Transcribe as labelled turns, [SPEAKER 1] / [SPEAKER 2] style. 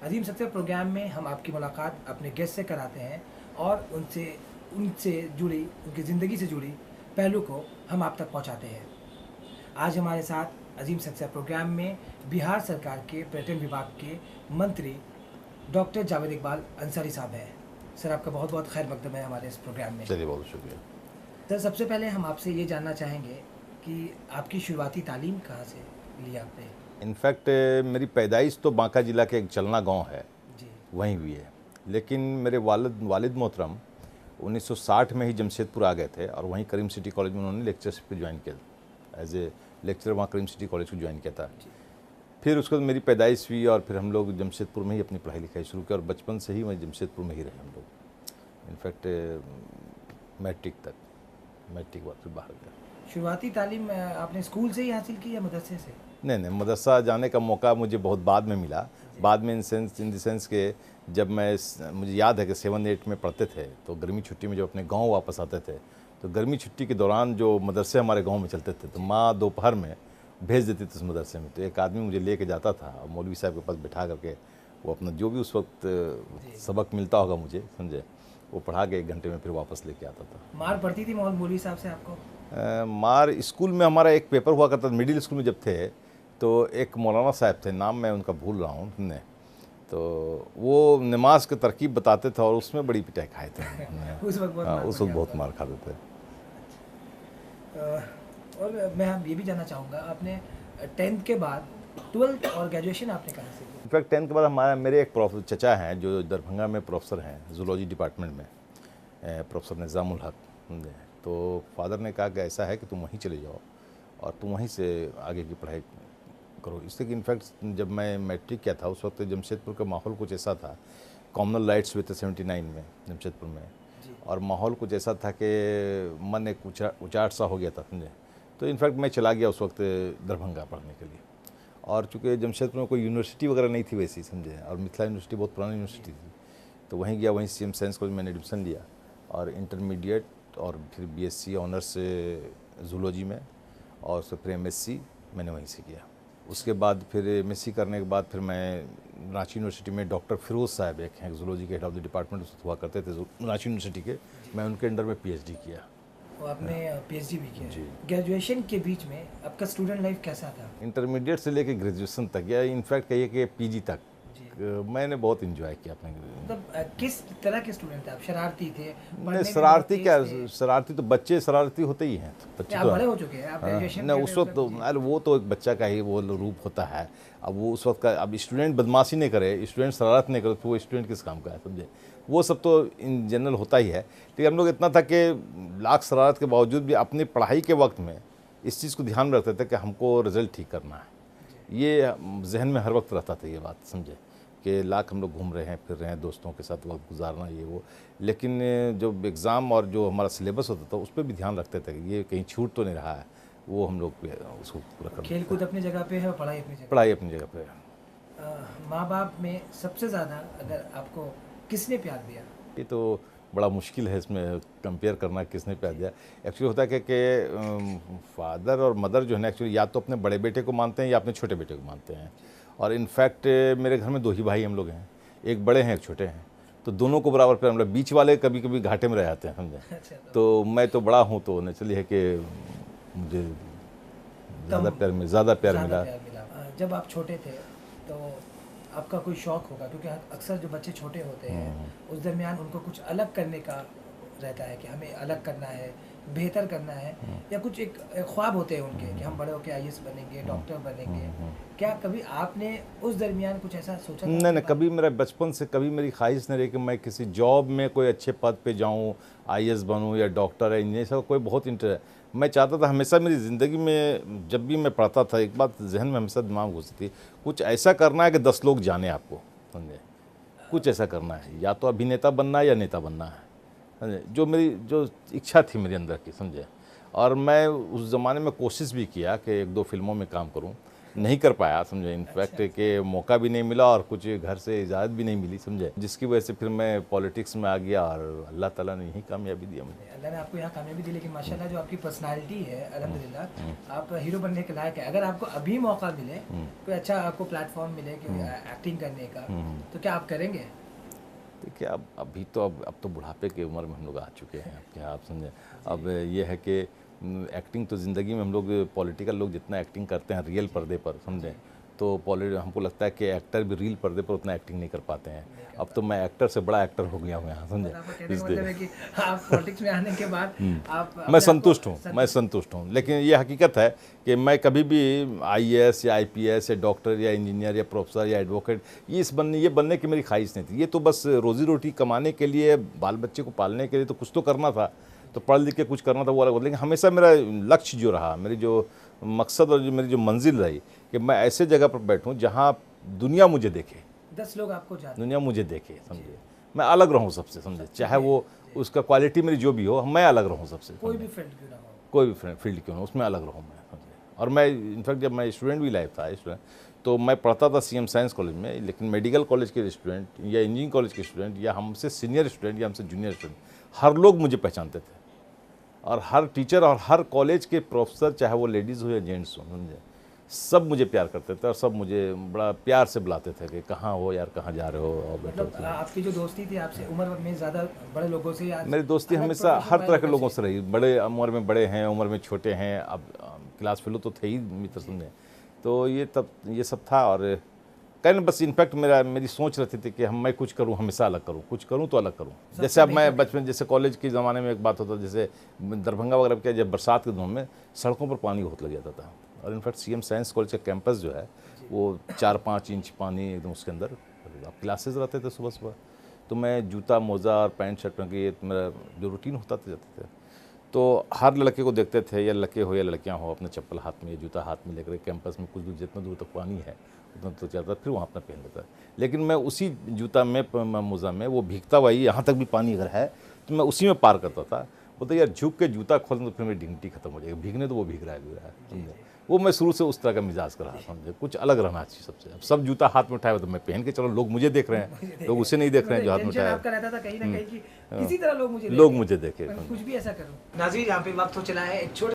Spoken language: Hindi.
[SPEAKER 1] अजीम सत्य प्रोग्राम में हम आपकी मुलाकात अपने गेस्ट से कराते हैं और उनसे उनसे जुड़ी उनकी ज़िंदगी से जुड़ी पहलू को हम आप तक पहुंचाते हैं। आज हमारे साथ अजीम सत्य प्रोग्राम में बिहार सरकार के पर्यटन विभाग के मंत्री डॉक्टर जावेद इकबाल अंसारी साहब हैं। सर, आपका बहुत बहुत खैर मकदम है हमारे इस प्रोग्राम में।
[SPEAKER 2] चलिए, बहुत शुक्रिया।
[SPEAKER 1] सर, सबसे पहले हम आपसे ये जानना चाहेंगे कि आपकी शुरुआती तालीम कहाँ से ली आपने?
[SPEAKER 2] इनफैक्ट मेरी पैदाइश तो बांका ज़िला के एक चलना गांव है,
[SPEAKER 1] जी।
[SPEAKER 2] वहीं हुई है। लेकिन मेरे वालिद मोहतरम 1960 में ही जमशेदपुर आ गए थे और वहीं करीम सिटी कॉलेज में उन्होंने लेक्चरशिप पे ज्वाइन किया। एज ए लेक्चरर वहाँ करीम सिटी कॉलेज को ज्वाइन किया था।
[SPEAKER 1] जी।
[SPEAKER 2] फिर उसके बाद मेरी पैदाइश हुई और फिर हम लोग जमशेदपुर में ही अपनी पढ़ाई लिखाई शुरू की और बचपन से ही वहीं जमशेदपुर में ही रहे हम लोग। इनफैक्ट मैट्रिक तक, मैट्रिक के बाद फिर बाहर गया।
[SPEAKER 1] शुरुआती तालीम आपने स्कूल से ही हासिल की या मदरसे से?
[SPEAKER 2] नहीं, मदरसा जाने का मौका मुझे बहुत बाद में मिला। बाद में इन द सेंस के जब मुझे याद है कि 7-8 में पढ़ते थे तो गर्मी छुट्टी में जब अपने गांव वापस आते थे तो गर्मी छुट्टी के दौरान जो मदरसे हमारे गांव में चलते थे तो माँ दोपहर में भेज देती थी उस मदरसे में। तो एक आदमी मुझे लेके जाता था और मौलवी साहब के पास बिठा करके वो अपना जो भी उस वक्त सबक मिलता होगा मुझे, समझे, वो पढ़ा के 1 घंटे में फिर वापस लेके आता था।
[SPEAKER 1] मार पड़ती थी मौलवी साहब से आपको?
[SPEAKER 2] मार स्कूल में हमारा एक पेपर हुआ करता था, मिडिल स्कूल में जब थे तो एक मौलाना साहब थे, नाम मैं उनका भूल रहा हूँ ने, तो वो नमाज की तरकीब बताते थे और उसमें बड़ी पिटाई खाए थे।
[SPEAKER 1] उस वक्त
[SPEAKER 2] उस वक्त बहुत मार खाते थे।
[SPEAKER 1] और मैं हम ये भी जानना चाहूँगा, आपने 10th के बाद 12th और ग्रेजुएशन आपने कहाँ से की?
[SPEAKER 2] इनफैक्ट 10th के बाद मेरे एक चचा हैं जो दरभंगा में प्रोफेसर हैं जूलॉजी डिपार्टमेंट में, प्रोफेसर निज़ामुल हक। तो फादर ने कहा कि ऐसा है कि तुम वहीं चले जाओ और तुम वहीं से आगे की पढ़ाई करो। इससे कि इनफैक्ट जब मैं मैट्रिक किया था उस वक्त जमशेदपुर का माहौल कुछ ऐसा था, कॉमनल लाइट्स हुए थे 79 में जमशेदपुर में, और माहौल कुछ ऐसा था कि मन एक उचाट सा हो गया था, समझे। तो इनफैक्ट मैं चला गया उस वक्त दरभंगा पढ़ने के लिए। और चूँकि जमशेदपुर में कोई यूनिवर्सिटी वगैरह नहीं थी वैसी, समझे, और मिथिला यूनिवर्सिटी बहुत पुरानी यूनिवर्सिटी थी, तो वहीं गया, वहीं CM साइंस कॉलेज मैंने एडमिशन लिया और इंटरमीडिएट और फिर BSc ऑनर्स जूलॉजी में और उससे फिर MSc मैंने वहीं से किया। उसके बाद फिर MSc करने के बाद फिर मैं रांची यूनिवर्सिटी में डॉक्टर फिरोज़ साहब एक हैं जूलॉजी के हेड ऑफ द डिपार्टमेंट हुआ करते थे रांची यूनिवर्सिटी के, मैं उनके अंडर में PhD किया।
[SPEAKER 1] और आपने PhD भी किया?
[SPEAKER 2] जी।
[SPEAKER 1] ग्रेजुएशन के बीच में आपका स्टूडेंट लाइफ कैसा था?
[SPEAKER 2] इंटरमीडिएट से लेकर ग्रेजुएशन तक या इनफैक्ट कहिए कि PG तक मैंने बहुत इन्जॉय किया अपने।
[SPEAKER 1] मतलब किस तरह के स्टूडेंट थे आप? शरारती थे?
[SPEAKER 2] नहीं, शरारती क्या, शरारती तो बच्चे शरारती होते ही हैं। बच्चे
[SPEAKER 1] आप
[SPEAKER 2] तो
[SPEAKER 1] बड़े हो चुके हैं, आप ग्रेजुएशन
[SPEAKER 2] नहीं, उस वक्त तो अरे वो तो एक बच्चा का ही वो रूप होता है। अब वो उस वक्त का, अब स्टूडेंट बदमाशी नहीं करे, स्टूडेंट शरारत नहीं करे तो वो स्टूडेंट किस काम का है, समझे। वो सब तो इन जनरल होता ही है। लेकिन हम लोग इतना था कि लाख शरारत के बावजूद भी अपनी पढ़ाई के वक्त में इस चीज़ को ध्यान में रखते थे कि हमको रिजल्ट ठीक करना है। ये जहन में हर वक्त रहता था ये बात, समझे, कि लाख हम लोग घूम रहे हैं, फिर रहे हैं, दोस्तों के साथ वक्त गुजारना, ये वो। लेकिन जो एग्ज़ाम और जो हमारा सिलेबस होता था उस पर भी ध्यान रखते थे कि ये कहीं छूट तो नहीं रहा है, वो हम लोग उसको पूरा करना।
[SPEAKER 1] खेल कूद अपनी जगह पे है और पढ़ाई अपनी जगह?
[SPEAKER 2] पढ़ाई अपनी जगह पे है।
[SPEAKER 1] माँ बाप में सबसे ज़्यादा अगर आपको किसने प्यार दिया?
[SPEAKER 2] ये तो बड़ा मुश्किल है इसमें कंपेयर करना किसने प्यार दिया। एक्चुअली होता है कि फादर और मदर जो है ना, एक्चुअली या तो अपने बड़े बेटे को मानते हैं या अपने छोटे बेटे को मानते हैं। और इनफैक्ट मेरे घर में 2 ही भाई हम लोग हैं, एक बड़े हैं एक छोटे हैं, तो दोनों को बराबर प्यार मिला। बीच वाले कभी कभी घाटे में रह जाते हैं, समझे।
[SPEAKER 1] अच्छा,
[SPEAKER 2] तो मैं तो बड़ा हूँ तो नेचुरली है कि मुझे ज़्यादा प्यार मिला।
[SPEAKER 1] जब आप छोटे थे तो आपका कोई शौक होगा, क्योंकि अक्सर जो बच्चे छोटे होते हैं उस दरमियान उनको कुछ अलग करने का रहता है कि हमें अलग करना है, बेहतर करना है, या कुछ एक ख्वाब होते हैं उनके कि हम बड़े होकर IAS बनेंगे, डॉक्टर बनेंगे। क्या कभी आपने उस दरमियान कुछ ऐसा सोचा था?
[SPEAKER 2] नहीं, कभी मेरा बचपन से कभी मेरी ख्वाहिश नहीं रही कि मैं किसी जॉब में कोई अच्छे पद पे जाऊं, IAS बनूं या डॉक्टर या इंजीनियर, सब कोई बहुत इंटरेस्ट। मैं चाहता था हमेशा मेरी ज़िंदगी में, जब भी मैं पढ़ता था, एक बात जहन में हमेशा दिमाग घुसती थी, कुछ ऐसा करना है कि 10 लोग जाने आपको, समझे। कुछ ऐसा करना है, या तो अभिनेता बनना है या नेता बनना है, समझे। जो इच्छा थी मेरे अंदर की, समझे। और मैं उस ज़माने में कोशिश भी किया कि 1-2 फिल्मों में काम करूं, नहीं कर पाया, समझे। इनफैक्ट कि मौका भी नहीं मिला और कुछ घर से इजाज़त भी नहीं मिली, समझे, जिसकी वजह से फिर मैं पॉलिटिक्स में आ गया और अल्लाह ताला ने यही कामयाबी दी मुझे।
[SPEAKER 1] अल्लाह ने आपको यहाँ कामयाबी दी, लेकिन माशाल्लाह जो आपकी पर्सनालिटी है अल्हम्दुलिल्लाह आप हीरो बनने के लायक है। अगर आपको अभी मौका मिले, कोई अच्छा आपको प्लेटफॉर्म मिले कि एक्टिंग करने का, तो क्या आप करेंगे?
[SPEAKER 2] देखिए अभी तो अब तो बुढ़ापे की उम्र में हम लोग आ चुके हैं, क्या आप समझे। अब ये है कि एक्टिंग तो ज़िंदगी में हम लोग पॉलिटिकल लोग जितना एक्टिंग करते हैं रियल पर्दे पर, समझे, तो हमको लगता है कि एक्टर भी रियल पर्दे पर उतना एक्टिंग नहीं कर पाते हैं। अब तो मैं एक्टर से बड़ा एक्टर हो गया हूँ यहाँ, समझे।
[SPEAKER 1] मतलब है कि आप पॉलिटिक्स में आने के बाद आप
[SPEAKER 2] मैं संतुष्ट हूँ, लेकिन ये हकीकत है कि मैं कभी भी आईएएस या आईपीएस या डॉक्टर या इंजीनियर या प्रोफेसर या एडवोकेट ये बनने की मेरी ख्वाहिश नहीं थी। ये तो बस रोज़ी रोटी कमाने के लिए, बाल बच्चे को पालने के लिए तो कुछ तो करना था, तो पढ़ लिख के कुछ करना था, वो अलग। लेकिन हमेशा मेरा लक्ष्य जो रहा, मेरी जो मकसद और मेरी जो मंजिल रही कि मैं ऐसे जगह पर बैठूं जहां दुनिया मुझे देखे,
[SPEAKER 1] 10 लोग आपको जानते,
[SPEAKER 2] दुनिया मुझे देखे, समझे, मैं अलग रहूं सबसे, समझे, चाहे वो उसका क्वालिटी मेरी जो भी हो, मैं अलग रहूं सबसे,
[SPEAKER 1] कोई भी फील्ड क्यों ना हो,
[SPEAKER 2] कोई भी फील्ड क्यों ना, उसमें अलग रहूं मैं, समझे। और मैं इनफैक्ट जब मैं स्टूडेंट भी लाइफ था स्टूडेंट, तो मैं पढ़ता था सीएम साइंस कॉलेज में, लेकिन मेडिकल कॉलेज के स्टूडेंट या इंजीनियरिंग कॉलेज के स्टूडेंट या हमसे सीनियर स्टूडेंट या हमसे जूनियर स्टूडेंट, हर लोग मुझे पहचानते थे। और हर टीचर और हर कॉलेज के प्रोफेसर, चाहे वो लेडीज़ हो या जेंट्स हो, समझे, सब मुझे प्यार करते थे और सब मुझे बड़ा प्यार से बुलाते थे कि कहाँ हो यार, कहाँ जा रहे हो, और
[SPEAKER 1] मतलब आपकी जो दोस्ती थी आपसे उम्र में ज़्यादा बड़े लोगों से, या
[SPEAKER 2] मेरी दोस्ती हमेशा हर तरह के लोगों से रही, बड़े उम्र में बड़े हैं, उम्र में छोटे हैं, अब क्लास फेलो तो थे ही मित्र, समझे। तो ये सब था। और कहीं बस इनफैक्ट मेरी सोच रहती थी कि मैं कुछ करूं, हमेशा अलग करूं, कुछ करूं तो अलग करूं। जैसे अब मैं बचपन, जैसे कॉलेज के ज़माने में एक बात होता, जैसे दरभंगा वगैरह क्या, जब बरसात के दिनों में सड़कों पर पानी बहुत लग जाता था, और इनफैक्ट सीएम साइंस कॉलेज का कैंपस जो है वो 4-5 इंच पानी एकदम उसके अंदर, क्लासेस रहते थे सुबह सुबह, तो मैं जूता मोज़ा और पैंट शर्ट पहन के, ये मेरा जो रूटीन होता था जाते थे, तो हर लड़के को देखते थे, या लड़के हो या लड़कियां हो, अपने चप्पल हाथ में, जूता हाथ में लेकर कैंपस में कुछ दूर, जितना दूर तक पानी है उतना तो चलता, फिर वहाँ अपना पहन लेता। लेकिन मैं उसी जूता में, मोज़ा में, वो भीगता हुआ, यहाँ तक भी पानी अगर है तो मैं उसी में पार करता था। बोलते यार झुक के जूता खोल तो फिर मेरी डिग्निटी खत्म हो जाएगी, भीगने तो वो भीग रहा है, समझे। वो मैं शुरू से उस तरह का मिजाज कर रहा, समझे, कुछ अलग रहना चाहिए सबसे। अब सब जूता हाथ में उठाए तो मैं पहन के चलो, लोग मुझे देख रहे हैं, लोग उसे नहीं देख रहे हैं जो हाथ में उठाया।
[SPEAKER 1] आपका रहता था कहीं ना कहीं कि किसी तरह लोग मुझे
[SPEAKER 2] देखे,
[SPEAKER 1] कुछ भी ऐसा करूं। नाज़रीन, यहाँ पे वक्त हो चला है एक छोटे